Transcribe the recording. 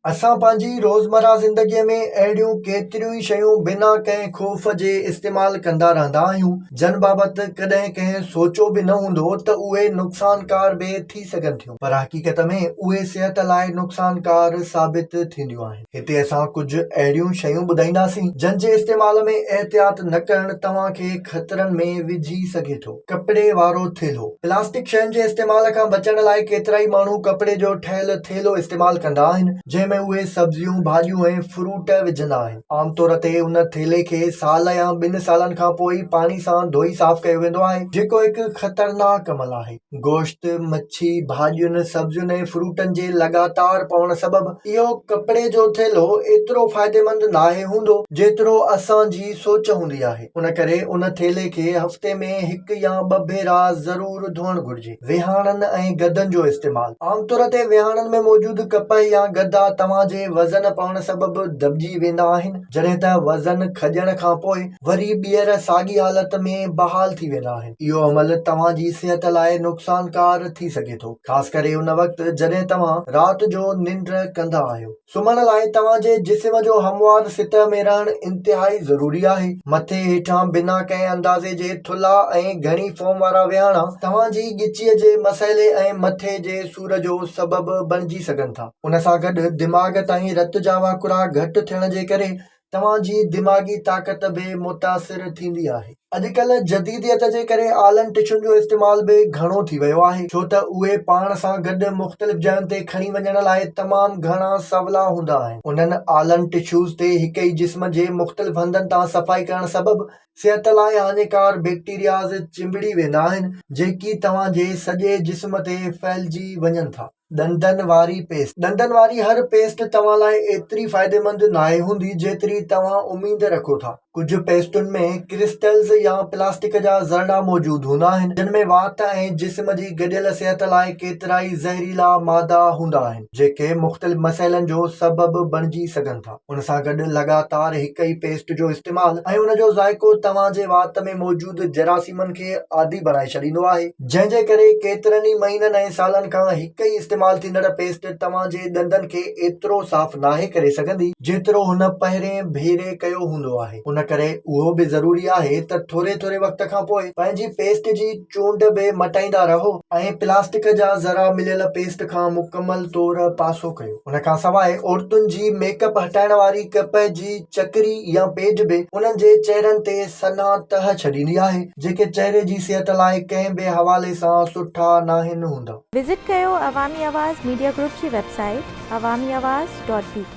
असां पंहिंजी रोज़मर्रा ज़िंदगीअ में अहिड़ियूं केतिरियूं ई शयूं बिना कंहिं ख़ौफ़ जे इस्तेमालु कंदा रहंदा आहियूं जिन बाबति कॾहिं कंहिं सोचियो बि न हूंदो त उहे नुक़सानकार बि थी सघनि थियूं, पर हक़ीक़त में उहे सिहत लाइ नुक़सानकार साबित थींदियूं आहिनि। हिते असां कुझु अहिड़ियूं शयूं ॿुधाईंदासीं जिन जे इस्तेमाल में एहतियात न करणु तव्हांखे ख़तरनि में विझी सघे थो। कपिड़े वारो थेलो। प्लास्टिक शयुनि जे इस्तेमाल खां बचण लाइ केतिरा ई माण्हू कपिड़े जो ठहियल थेलो इस्तेमालु कंदा आहिनि जंहिंमें उहे सब्जियूं, भाॼियूं ऐं फ्रूट विझंदा आहिनि। आमतौर ते उन थेले खे साल या 2 सालनि खां पोइ पाणी सां धोई साफ़ कयो वेंदो आहे, जेको हिकु ख़तरनाक अमल आहे। गोश्त, मच्छी, भाॼियुनि, सब्जियुनि ऐं फ्रूटनि जे लगातार पवण सबबि इहो कपिड़े जो थेलो एतिरो फ़ाइदेमंद नाहे हूंदो जेतिरो असांजी सोच हूंदी आहे। उन करे उन थेले खे हफ़्ते में 1 या 2 भेरा ज़रूर धोअणु घुर्जे। विहाणनि ऐं गदनि जो इस्तेमालु। आमतौर ते विहाणनि में मौजूदु कप या गदा तव्हांजे वज़न पवण सबबि दॿिजी वेंदा आहिनि, जॾहिं त वज़न खॼण खां पोइ वरी ॿीहर साॻी हालत में बहाल थी वेंदा आहिनि। इहो अमल तव्हांजी सिहत लाइ नुक़सानकार थी सघे थो, ख़ासि करे उन वक़्तु जॾहिं तव्हां राति जो निंड कंदा आहियो। सुम्हण लाइ तव्हांजे जिस्म जो हमवार सतह में रहणु इंतिहाई ज़रूरी आहे। मथे हेठां बिना कंहिं अंदाज़े जे थुल्हा ऐं घणी फोम वारा विहाणा तव्हांजी ॻिचीअ जे मसइले ऐं मथे जे सूर जो सबबु बणिजी सघनि था। उन सां गॾु दिमाग़ ताईं रत जा वाकुड़ा घटि थियण जे करे तव्हांजी दिमाग़ी ताक़त बि मुतासिर थींदी आहे। अॼुकल्ह जदीदियत जे करे आलनि टिशुनि जो इस्तेमालु बि घणो थी वियो आहे, छो त उहे पाण सां गॾु मुख़्तलिफ़ जयुनि ते खणी वञण लाइ तमामु घणा सवला हूंदा आहिनि। उन्हनि आलनि टिशूज़ ते हिक ई जिस्म जे मुख़्तलिफ़ हंधनि तां सफ़ाई करण सबबि सिहत लाइ हानिकार बैक्टीरियाज़ चिंबिड़ी वेंदा आहिनि, जेकी तव्हांजे सॼे जिस्म ते फैलिजी वञनि था। ॾंदनि वारी पेस्ट। ॾंदनि वारी हर पेस्ट तव्हां लाइ एतिरी फ़ाइदेमंद नाहे हूंदी जेतिरी तव्हां उमीद रखो था। कुझु पेस्टुनि में क्रिस्टल्स या प्लास्टिक जा ज़रड़ा मौजूदु हूंदा आहिनि, जिन में वात ऐं जिस्म जी गॾियल सिहत लाइ केतिरा ई ज़हरीला मादा हूंदा आहिनि, जेके मुख़्तलिफ़ मसइलनि जो सबबु बणिजी सघनि था। उन सां गॾु लगातार हिक ई पेस्ट जो इस्तेमालु ऐं उन जो ज़ाइको तव्हांजे वात में मौजूदु जरासीमनि खे आदी बणाए छॾींदो आहे, जंहिंजे करे केतिरनि ई महीननि ऐं सालनि खां हिक ई इस्तेमालु थींदड़ पेस्ट तव्हांजे ॾंदनि खे एतिरो साफ़ नाहे करे सघंदी जेतिरो हुन पहिरें भेरे कयो हूंदो आहे। उन करे उहो बि ज़रूरी आहे त थोरे थोरे वक़्त खां पोइ पंहिंजी पेस्ट जी चूंड बि मटाईंदा रहो ऐं प्लास्टिक जा ज़रा मिलियल पेस्ट खां मुकमल तौर पासो कयो। उन खां सवाइ औरतुनि जी मेकअप हटाइण वारी कप जी चकरी या पेज बि उन्हनि जे चेहरनि ते सन्हा तह छॾींदी आहे, जेके चेहरे जी सिहत लाइ कंहिं बि हवाले सां सुठा नाहिनि हूंदा। विज़िट कयो अवामी आवाज़ मीडिया ग्रुप जी वेबसाइट awamiawaz.pk